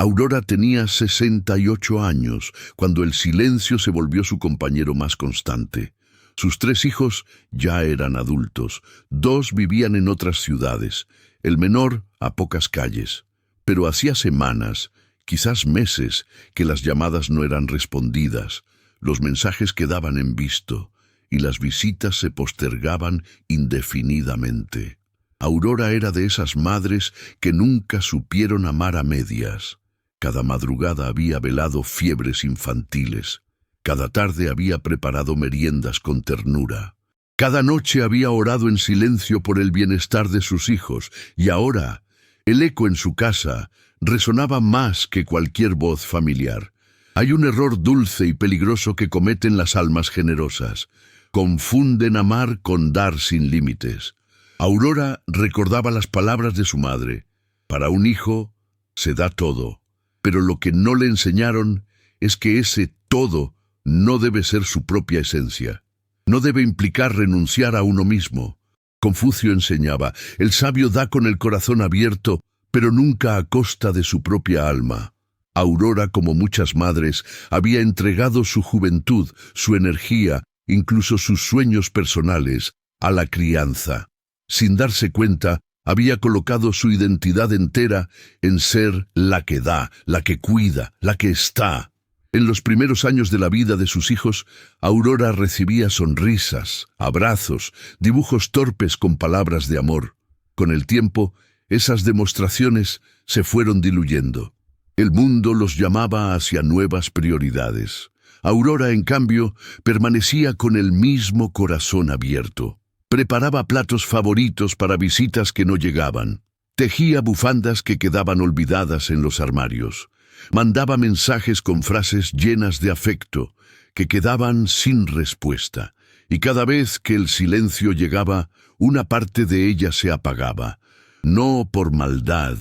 Aurora tenía 68 años, cuando el silencio se volvió su compañero más constante. Sus 3 hijos ya eran adultos, 2 vivían en otras ciudades, el menor a pocas calles. Pero hacía semanas, quizás meses, que las llamadas no eran respondidas, los mensajes quedaban en visto, y las visitas se postergaban indefinidamente. Aurora era de esas madres que nunca supieron amar a medias. Cada madrugada había velado fiebres infantiles. Cada tarde había preparado meriendas con ternura. Cada noche había orado en silencio por el bienestar de sus hijos, y ahora el eco en su casa resonaba más que cualquier voz familiar. Hay un error dulce y peligroso que cometen las almas generosas. Confunden amar con dar sin límites. Aurora recordaba las palabras de su madre. Para un hijo se da todo, pero lo que no le enseñaron es que ese todo no debe ser su propia esencia. No debe implicar renunciar a uno mismo. Confucio enseñaba, el sabio da con el corazón abierto, pero nunca a costa de su propia alma. Aurora, como muchas madres, había entregado su juventud, su energía, incluso sus sueños personales, a la crianza. Sin darse cuenta, había colocado su identidad entera en ser la que da, la que cuida, la que está. En los primeros años de la vida de sus hijos, Aurora recibía sonrisas, abrazos, dibujos torpes con palabras de amor. Con el tiempo, esas demostraciones se fueron diluyendo. El mundo los llamaba hacia nuevas prioridades. Aurora, en cambio, permanecía con el mismo corazón abierto. Preparaba platos favoritos para visitas que no llegaban. Tejía bufandas que quedaban olvidadas en los armarios. Mandaba mensajes con frases llenas de afecto, que quedaban sin respuesta. Y cada vez que el silencio llegaba, una parte de ella se apagaba. No por maldad,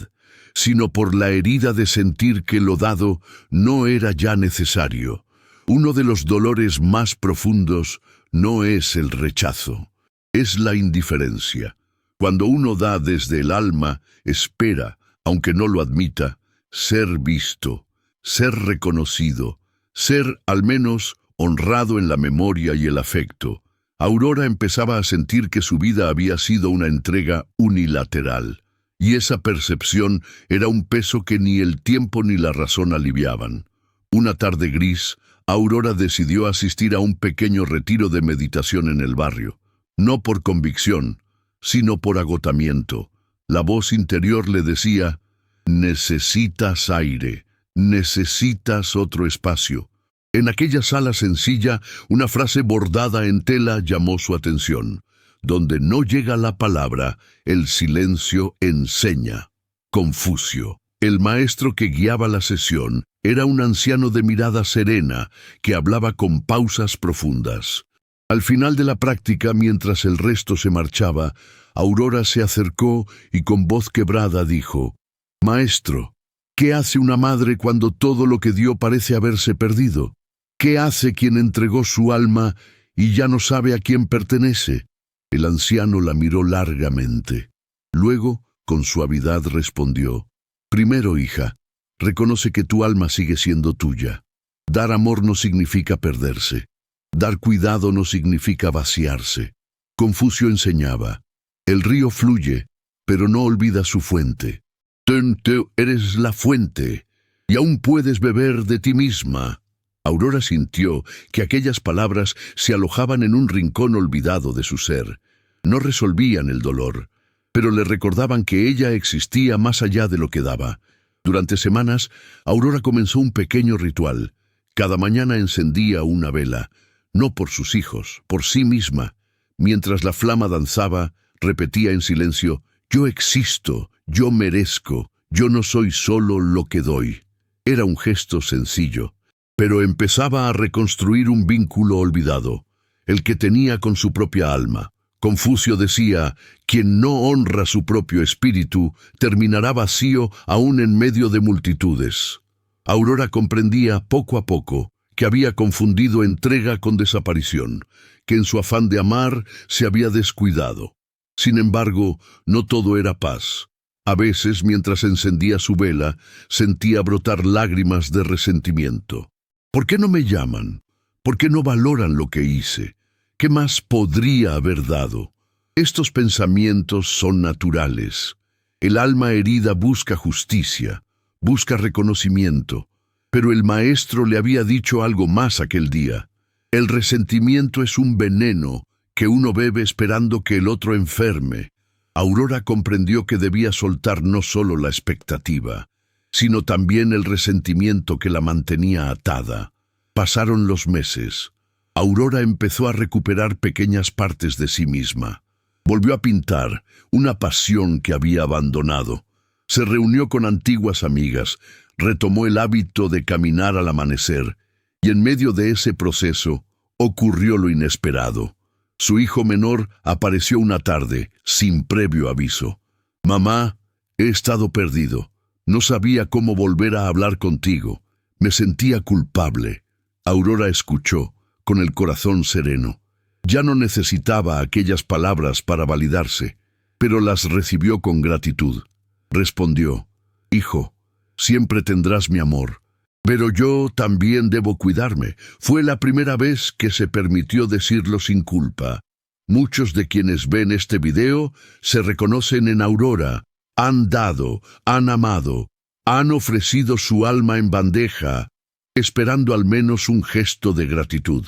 sino por la herida de sentir que lo dado no era ya necesario. Uno de los dolores más profundos no es el rechazo, es la indiferencia. Cuando uno da desde el alma, espera, aunque no lo admita, ser visto, ser reconocido, ser al menos honrado en la memoria y el afecto. Aurora empezaba a sentir que su vida había sido una entrega unilateral, y esa percepción era un peso que ni el tiempo ni la razón aliviaban. Una tarde gris, Aurora decidió asistir a un pequeño retiro de meditación en el barrio, no por convicción, sino por agotamiento. La voz interior le decía: necesitas aire, necesitas otro espacio. En aquella sala sencilla, una frase bordada en tela llamó su atención. Donde no llega la palabra, el silencio enseña. Confucio, el maestro que guiaba la sesión, era un anciano de mirada serena que hablaba con pausas profundas. Al final de la práctica, mientras el resto se marchaba, Aurora se acercó y con voz quebrada dijo: «Maestro, ¿qué hace una madre cuando todo lo que dio parece haberse perdido? ¿Qué hace quien entregó su alma y ya no sabe a quién pertenece?» El anciano la miró largamente. Luego, con suavidad, respondió: «Primero, hija, reconoce que tu alma sigue siendo tuya. Dar amor no significa perderse. Dar cuidado no significa vaciarse». Confucio enseñaba: «El río fluye, pero no olvida su fuente. Tú eres la fuente, y aún puedes beber de ti misma». Aurora sintió que aquellas palabras se alojaban en un rincón olvidado de su ser. No resolvían el dolor, pero le recordaban que ella existía más allá de lo que daba. Durante semanas, Aurora comenzó un pequeño ritual. Cada mañana encendía una vela, no por sus hijos, por sí misma. Mientras la flama danzaba, repetía en silencio: «Yo existo, yo merezco, yo no soy solo lo que doy». Era un gesto sencillo, pero empezaba a reconstruir un vínculo olvidado, el que tenía con su propia alma. Confucio decía: quien no honra su propio espíritu terminará vacío aún en medio de multitudes. Aurora comprendía poco a poco que había confundido entrega con desaparición, que en su afán de amar se había descuidado. Sin embargo, no todo era paz. A veces, mientras encendía su vela, sentía brotar lágrimas de resentimiento. ¿Por qué no me llaman? ¿Por qué no valoran lo que hice? ¿Qué más podría haber dado? Estos pensamientos son naturales. El alma herida busca justicia, busca reconocimiento, pero el maestro le había dicho algo más aquel día. El resentimiento es un veneno que uno bebe esperando que el otro enferme. Aurora comprendió que debía soltar no solo la expectativa, sino también el resentimiento que la mantenía atada. Pasaron los meses. Aurora empezó a recuperar pequeñas partes de sí misma. Volvió a pintar, una pasión que había abandonado. Se reunió con antiguas amigas, retomó el hábito de caminar al amanecer, y en medio de ese proceso ocurrió lo inesperado. Su hijo menor apareció una tarde, sin previo aviso. «Mamá, he estado perdido. No sabía cómo volver a hablar contigo. Me sentía culpable». Aurora escuchó, con el corazón sereno. Ya no necesitaba aquellas palabras para validarse, pero las recibió con gratitud. Respondió: «Hijo, siempre tendrás mi amor. Pero yo también debo cuidarme». Fue la primera vez que se permitió decirlo sin culpa. Muchos de quienes ven este video se reconocen en Aurora. Han dado, han amado, han ofrecido su alma en bandeja, esperando al menos un gesto de gratitud.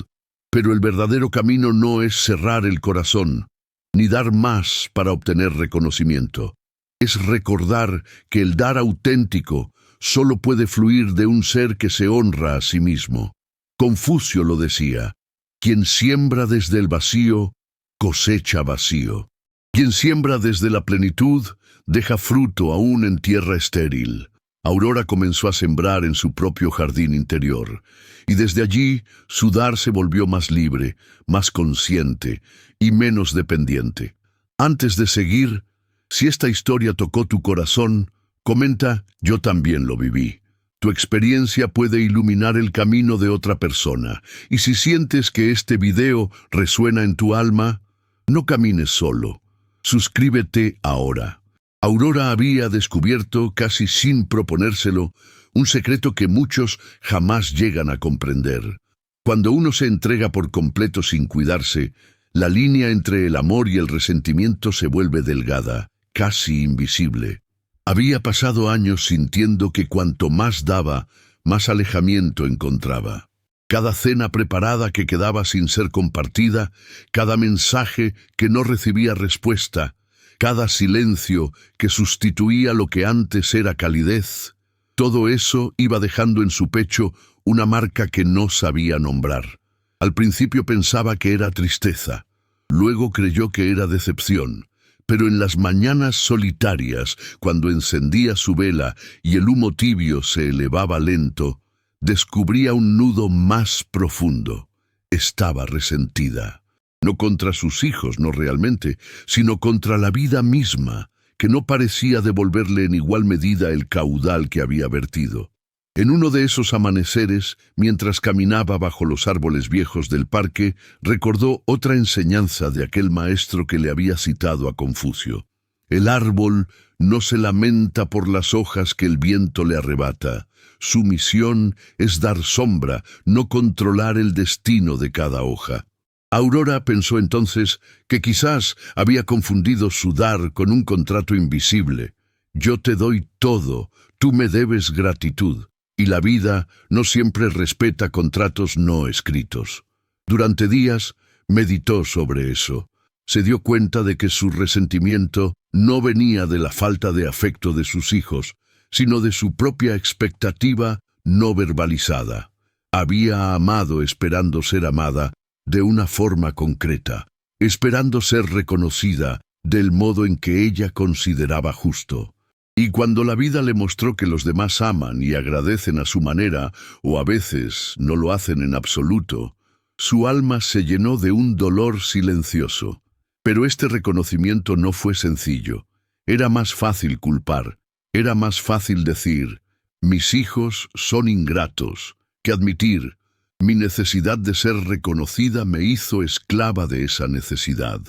Pero el verdadero camino no es cerrar el corazón, ni dar más para obtener reconocimiento. Es recordar que el dar auténtico solo puede fluir de un ser que se honra a sí mismo. Confucio lo decía: quien siembra desde el vacío, cosecha vacío. Quien siembra desde la plenitud, deja fruto aún en tierra estéril. Aurora comenzó a sembrar en su propio jardín interior, y desde allí su dar se volvió más libre, más consciente y menos dependiente. Antes de seguir, si esta historia tocó tu corazón, comenta: «Yo también lo viví». Tu experiencia puede iluminar el camino de otra persona, y si sientes que este video resuena en tu alma, no camines solo. Suscríbete ahora. Aurora había descubierto, casi sin proponérselo, un secreto que muchos jamás llegan a comprender. Cuando uno se entrega por completo sin cuidarse, la línea entre el amor y el resentimiento se vuelve delgada, casi invisible. Había pasado años sintiendo que cuanto más daba, más alejamiento encontraba. Cada cena preparada que quedaba sin ser compartida, cada mensaje que no recibía respuesta, cada silencio que sustituía lo que antes era calidez, todo eso iba dejando en su pecho una marca que no sabía nombrar. Al principio pensaba que era tristeza, luego creyó que era decepción, pero en las mañanas solitarias, cuando encendía su vela y el humo tibio se elevaba lento, descubría un nudo más profundo. Estaba resentida. No contra sus hijos, no realmente, sino contra la vida misma, que no parecía devolverle en igual medida el caudal que había vertido. En uno de esos amaneceres, mientras caminaba bajo los árboles viejos del parque, recordó otra enseñanza de aquel maestro que le había citado a Confucio. El árbol no se lamenta por las hojas que el viento le arrebata. Su misión es dar sombra, no controlar el destino de cada hoja. Aurora pensó entonces que quizás había confundido su dar con un contrato invisible. Yo te doy todo, tú me debes gratitud. Y la vida no siempre respeta contratos no escritos. Durante días meditó sobre eso. Se dio cuenta de que su resentimiento no venía de la falta de afecto de sus hijos, sino de su propia expectativa no verbalizada. Había amado esperando ser amada de una forma concreta, esperando ser reconocida del modo en que ella consideraba justo. Y cuando la vida le mostró que los demás aman y agradecen a su manera, o a veces no lo hacen en absoluto, su alma se llenó de un dolor silencioso. Pero este reconocimiento no fue sencillo. Era más fácil culpar, era más fácil decir: mis hijos son ingratos, que admitir: mi necesidad de ser reconocida me hizo esclava de esa necesidad.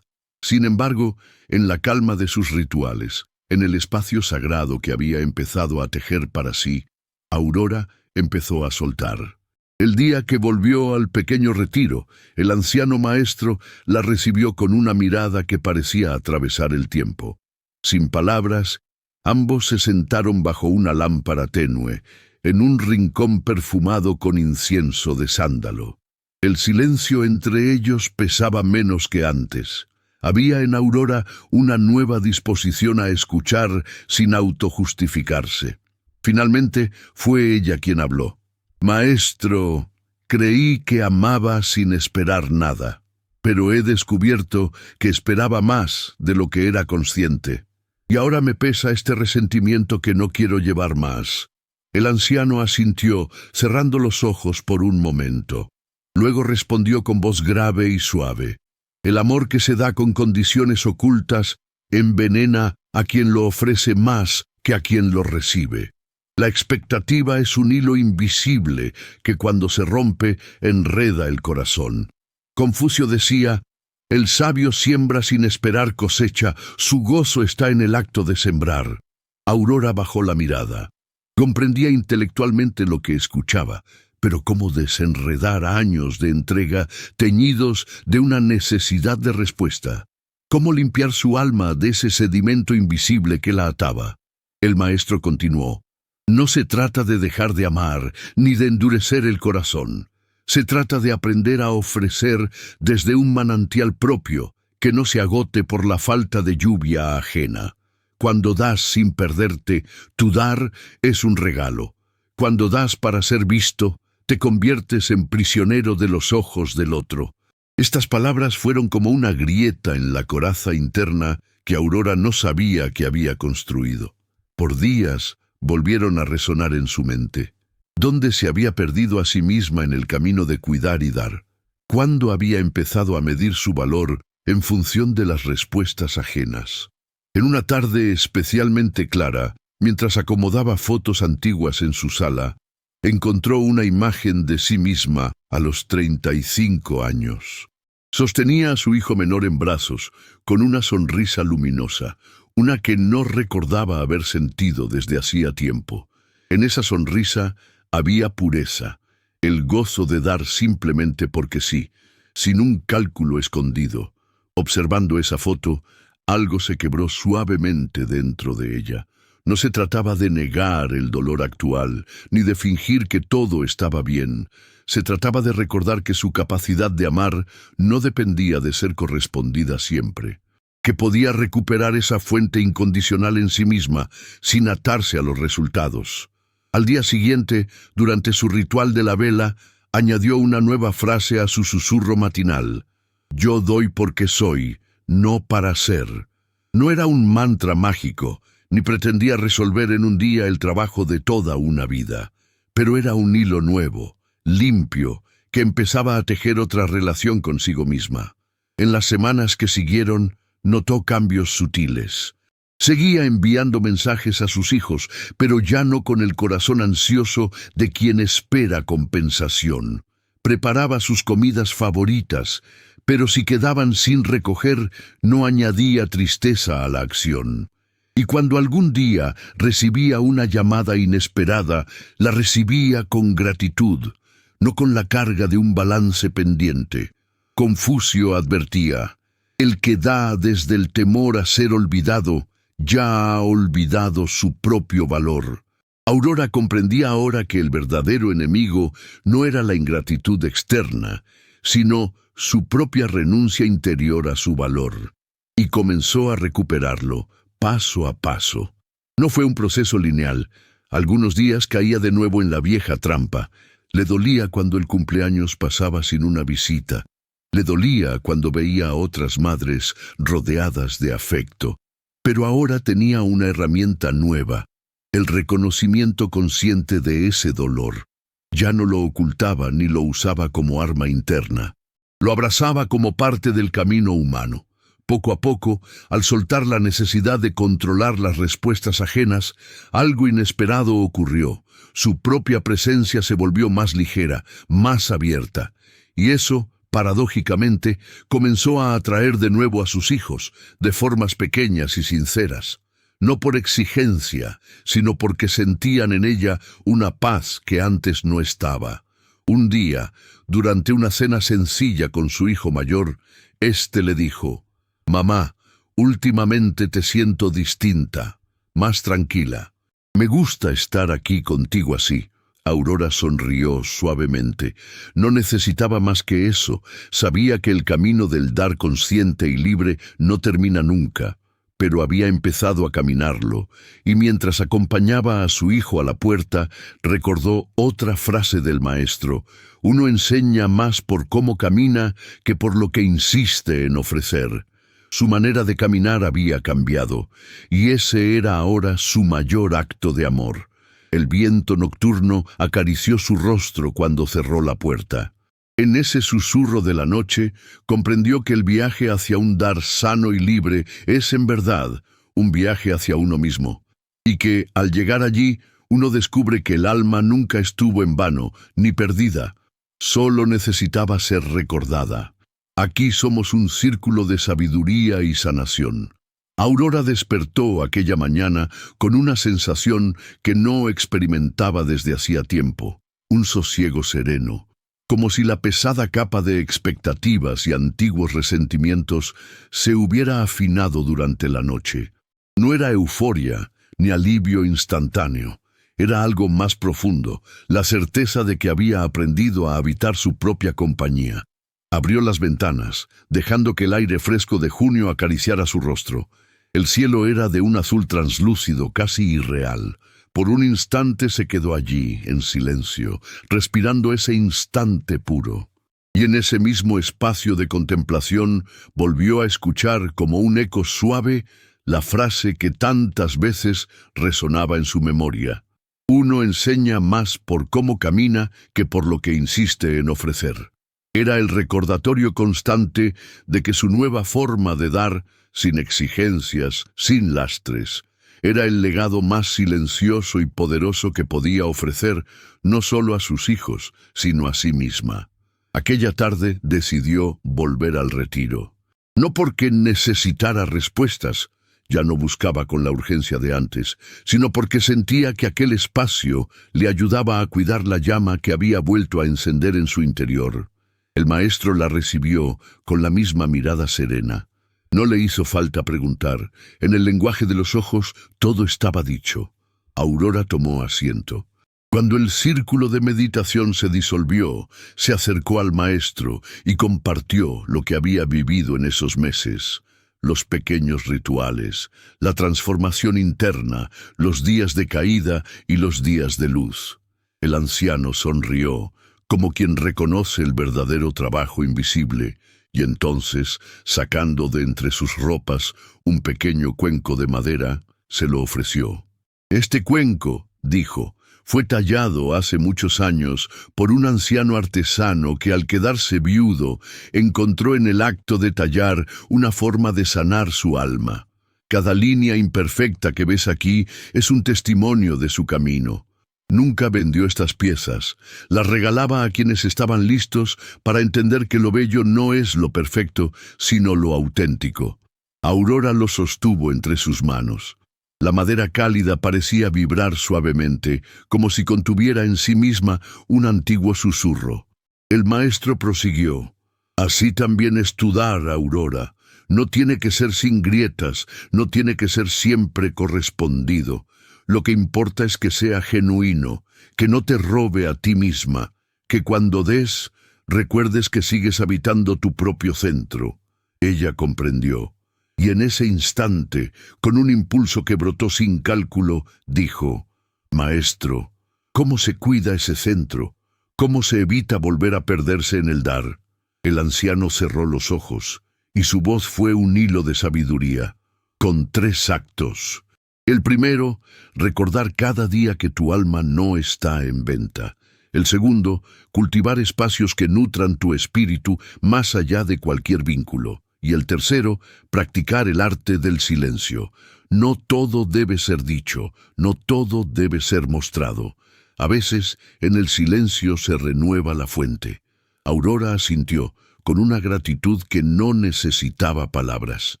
Sin embargo, en la calma de sus rituales, En el espacio sagrado que había empezado a tejer para sí, Aurora empezó a soltar. El día que volvió al pequeño retiro, el anciano maestro la recibió con una mirada que parecía atravesar el tiempo. Sin palabras, ambos se sentaron bajo una lámpara tenue, en un rincón perfumado con incienso de sándalo. El silencio entre ellos pesaba menos que antes. Había en Aurora una nueva disposición a escuchar sin autojustificarse. Finalmente fue ella quien habló. «Maestro, creí que amaba sin esperar nada, pero he descubierto que esperaba más de lo que era consciente. Y ahora me pesa este resentimiento que no quiero llevar más». El anciano asintió, cerrando los ojos por un momento. Luego respondió con voz grave y suave. «El amor que se da con condiciones ocultas envenena a quien lo ofrece más que a quien lo recibe. La expectativa es un hilo invisible que cuando se rompe enreda el corazón». Confucio decía: «El sabio siembra sin esperar cosecha, su gozo está en el acto de sembrar». Aurora bajó la mirada. Comprendía intelectualmente lo que escuchaba, pero cómo desenredar años de entrega teñidos de una necesidad de respuesta. Cómo limpiar su alma de ese sedimento invisible que la ataba. El maestro continuó: «No se trata de dejar de amar, ni de endurecer el corazón. Se trata de aprender a ofrecer desde un manantial propio, que no se agote por la falta de lluvia ajena. Cuando das sin perderte, tu dar es un regalo. Cuando das para ser visto, te conviertes en prisionero de los ojos del otro». Estas palabras fueron como una grieta en la coraza interna que Aurora no sabía que había construido. Por días volvieron a resonar en su mente. ¿Dónde se había perdido a sí misma en el camino de cuidar y dar? ¿Cuándo había empezado a medir su valor en función de las respuestas ajenas? En una tarde especialmente clara, mientras acomodaba fotos antiguas en su sala, encontró una imagen de sí misma a los 35 años. Sostenía a su hijo menor en brazos, con una sonrisa luminosa, una que no recordaba haber sentido desde hacía tiempo. En esa sonrisa había pureza, el gozo de dar simplemente porque sí, sin un cálculo escondido. Observando esa foto, algo se quebró suavemente dentro de ella. No se trataba de negar el dolor actual, ni de fingir que todo estaba bien. Se trataba de recordar que su capacidad de amar no dependía de ser correspondida siempre, que podía recuperar esa fuente incondicional en sí misma, sin atarse a los resultados. Al día siguiente, durante su ritual de la vela, añadió una nueva frase a su susurro matinal: «Yo doy porque soy, no para ser». No era un mantra mágico, ni pretendía resolver en un día el trabajo de toda una vida, pero era un hilo nuevo, limpio, que empezaba a tejer otra relación consigo misma. En las semanas que siguieron, notó cambios sutiles. Seguía enviando mensajes a sus hijos, pero ya no con el corazón ansioso de quien espera compensación. Preparaba sus comidas favoritas, pero si quedaban sin recoger, no añadía tristeza a la acción. Y cuando algún día recibía una llamada inesperada, la recibía con gratitud, no con la carga de un balance pendiente. Confucio advertía: «El que da desde el temor a ser olvidado, ya ha olvidado su propio valor». Aurora comprendía ahora que el verdadero enemigo no era la ingratitud externa, sino su propia renuncia interior a su valor. Y comenzó a recuperarlo, paso a paso. No fue un proceso lineal. Algunos días caía de nuevo en la vieja trampa. Le dolía cuando el cumpleaños pasaba sin una visita. Le dolía cuando veía a otras madres rodeadas de afecto. Pero ahora tenía una herramienta nueva: el reconocimiento consciente de ese dolor. Ya no lo ocultaba ni lo usaba como arma interna. Lo abrazaba como parte del camino humano. Poco a poco, al soltar la necesidad de controlar las respuestas ajenas, algo inesperado ocurrió. Su propia presencia se volvió más ligera, más abierta. Y eso, paradójicamente, comenzó a atraer de nuevo a sus hijos, de formas pequeñas y sinceras. no por exigencia, sino porque sentían en ella una paz que antes no estaba. Un día, durante una cena sencilla con su hijo mayor, éste le dijo: «Mamá, últimamente te siento distinta, más tranquila. Me gusta estar aquí contigo así». Aurora sonrió suavemente. No necesitaba más que eso. Sabía que el camino del dar consciente y libre no termina nunca, pero había empezado a caminarlo, y mientras acompañaba a su hijo a la puerta, recordó otra frase del maestro: «Uno enseña más por cómo camina que por lo que insiste en ofrecer». Su manera de caminar había cambiado, y ese era ahora su mayor acto de amor. El viento nocturno acarició su rostro cuando cerró la puerta. En ese susurro de la noche, comprendió que el viaje hacia un dar sano y libre es en verdad un viaje hacia uno mismo, y que, al llegar allí, uno descubre que el alma nunca estuvo en vano, ni perdida, solo necesitaba ser recordada. Aquí somos un círculo de sabiduría y sanación. Aurora despertó aquella mañana con una sensación que no experimentaba desde hacía tiempo, un sosiego sereno, como si la pesada capa de expectativas y antiguos resentimientos se hubiera afinado durante la noche. No era euforia ni alivio instantáneo, era algo más profundo, la certeza de que había aprendido a habitar su propia compañía. Abrió las ventanas, dejando que el aire fresco de junio acariciara su rostro. El cielo era de un azul translúcido, casi irreal. Por un instante se quedó allí, en silencio, respirando ese instante puro. Y en ese mismo espacio de contemplación volvió a escuchar como un eco suave la frase que tantas veces resonaba en su memoria: «Uno enseña más por cómo camina que por lo que insiste en ofrecer». Era el recordatorio constante de que su nueva forma de dar, sin exigencias, sin lastres, era el legado más silencioso y poderoso que podía ofrecer no solo a sus hijos, sino a sí misma. Aquella tarde decidió volver al retiro. No porque necesitara respuestas, ya no buscaba con la urgencia de antes, sino porque sentía que aquel espacio le ayudaba a cuidar la llama que había vuelto a encender en su interior. El maestro la recibió con la misma mirada serena. No le hizo falta preguntar. En el lenguaje de los ojos todo estaba dicho. Aurora tomó asiento. Cuando el círculo de meditación se disolvió, se acercó al maestro y compartió lo que había vivido en esos meses. Los pequeños rituales, la transformación interna, los días de caída y los días de luz. El anciano sonrió, como quien reconoce el verdadero trabajo invisible, y entonces, sacando de entre sus ropas un pequeño cuenco de madera, se lo ofreció. «Este cuenco», dijo, «fue tallado hace muchos años por un anciano artesano que, al quedarse viudo, encontró en el acto de tallar una forma de sanar su alma. Cada línea imperfecta que ves aquí es un testimonio de su camino». Nunca vendió estas piezas, las regalaba a quienes estaban listos para entender que lo bello no es lo perfecto, sino lo auténtico. Aurora lo sostuvo entre sus manos. La madera cálida parecía vibrar suavemente, como si contuviera en sí misma un antiguo susurro. El maestro prosiguió: «Así también es tu dar, Aurora. No tiene que ser sin grietas, no tiene que ser siempre correspondido. Lo que importa es que sea genuino, que no te robe a ti misma, que cuando des, recuerdes que sigues habitando tu propio centro». Ella comprendió, y en ese instante, con un impulso que brotó sin cálculo, dijo: «Maestro, ¿cómo se cuida ese centro? ¿Cómo se evita volver a perderse en el dar?». El anciano cerró los ojos, y su voz fue un hilo de sabiduría, con 3 actos. El primero, recordar cada día que tu alma no está en venta. El segundo, cultivar espacios que nutran tu espíritu más allá de cualquier vínculo. Y el tercero, practicar el arte del silencio. No todo debe ser dicho, no todo debe ser mostrado. A veces, en el silencio se renueva la fuente. Aurora asintió, con una gratitud que no necesitaba palabras.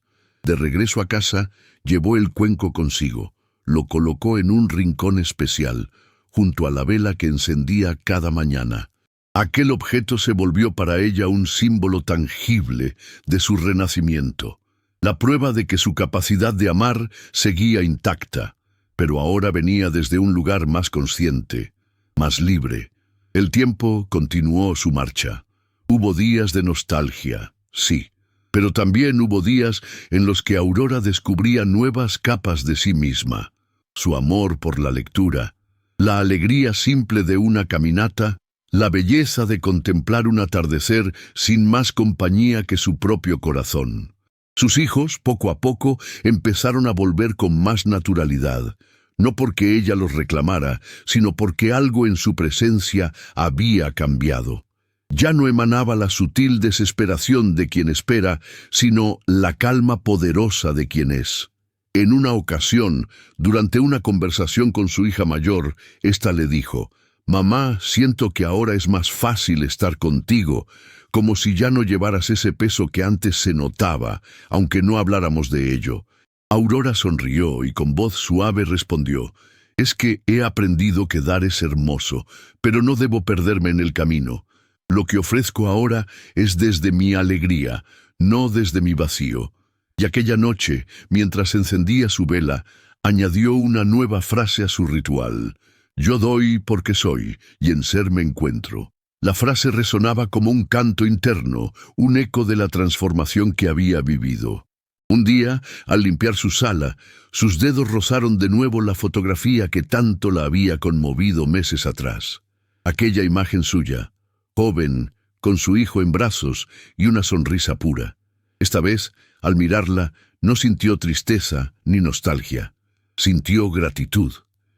De regreso a casa, llevó el cuenco consigo. Lo colocó en un rincón especial, junto a la vela que encendía cada mañana. Aquel objeto se volvió para ella un símbolo tangible de su renacimiento, la prueba de que su capacidad de amar seguía intacta, pero ahora venía desde un lugar más consciente, más libre. El tiempo continuó su marcha. Hubo días de nostalgia, sí, pero también hubo días en los que Aurora descubría nuevas capas de sí misma. Su amor por la lectura, la alegría simple de una caminata, la belleza de contemplar un atardecer sin más compañía que su propio corazón. Sus hijos, poco a poco, empezaron a volver con más naturalidad, no porque ella los reclamara, sino porque algo en su presencia había cambiado. Ya no emanaba la sutil desesperación de quien espera, sino la calma poderosa de quien es. En una ocasión, durante una conversación con su hija mayor, ésta le dijo: «Mamá, siento que ahora es más fácil estar contigo, como si ya no llevaras ese peso que antes se notaba, aunque no habláramos de ello». Aurora sonrió y con voz suave respondió: «Es que he aprendido que dar es hermoso, pero no debo perderme en el camino. Lo que ofrezco ahora es desde mi alegría, no desde mi vacío». Y aquella noche, mientras encendía su vela, añadió una nueva frase a su ritual: «Yo doy porque soy, y en ser me encuentro». La frase resonaba como un canto interno, un eco de la transformación que había vivido. Un día, al limpiar su sala, sus dedos rozaron de nuevo la fotografía que tanto la había conmovido meses atrás. Aquella imagen suya, joven, con su hijo en brazos y una sonrisa pura. Esta vez, al mirarla, no sintió tristeza ni nostalgia. Sintió gratitud.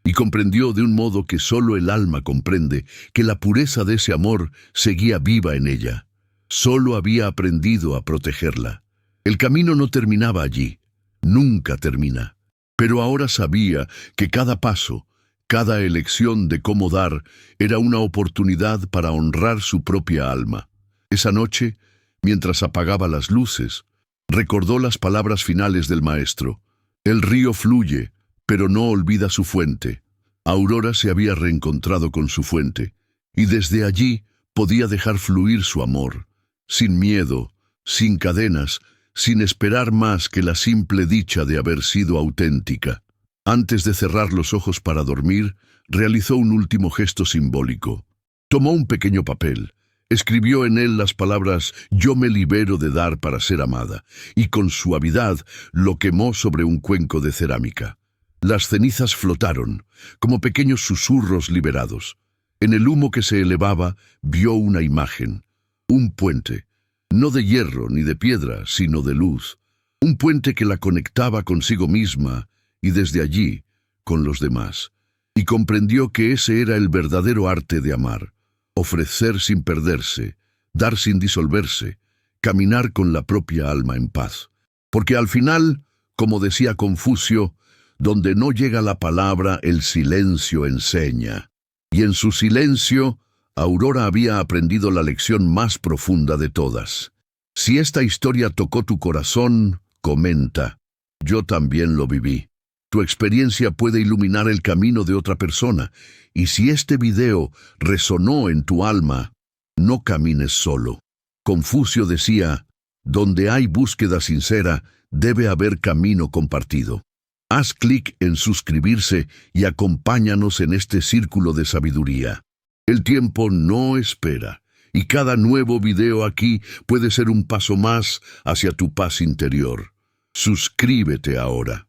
Y comprendió de un modo que solo el alma comprende que la pureza de ese amor seguía viva en ella. Solo había aprendido a protegerla. El camino no terminaba allí, nunca termina. Pero ahora sabía que cada paso, cada elección de cómo dar, era una oportunidad para honrar su propia alma. Esa noche, mientras apagaba las luces, recordó las palabras finales del maestro: «El río fluye, pero no olvida su fuente». Aurora se había reencontrado con su fuente, y desde allí podía dejar fluir su amor, sin miedo, sin cadenas, sin esperar más que la simple dicha de haber sido auténtica. Antes de cerrar los ojos para dormir, realizó un último gesto simbólico. Tomó un pequeño papel, escribió en él las palabras «Yo me libero de dar para ser amada», y con suavidad lo quemó sobre un cuenco de cerámica. Las cenizas flotaron, como pequeños susurros liberados. En el humo que se elevaba, vio una imagen, un puente, no de hierro ni de piedra, sino de luz. Un puente que la conectaba consigo misma y desde allí con los demás. Y comprendió que ese era el verdadero arte de amar: ofrecer sin perderse, dar sin disolverse, caminar con la propia alma en paz. Porque al final, como decía Confucio, donde no llega la palabra, el silencio enseña. Y en su silencio, Aurora había aprendido la lección más profunda de todas. Si esta historia tocó tu corazón, comenta: «Yo también lo viví». Tu experiencia puede iluminar el camino de otra persona, y si este video resonó en tu alma, no camines solo. Confucio decía: «Donde hay búsqueda sincera, debe haber camino compartido». Haz clic en suscribirse y acompáñanos en este círculo de sabiduría. El tiempo no espera, y cada nuevo video aquí puede ser un paso más hacia tu paz interior. Suscríbete ahora.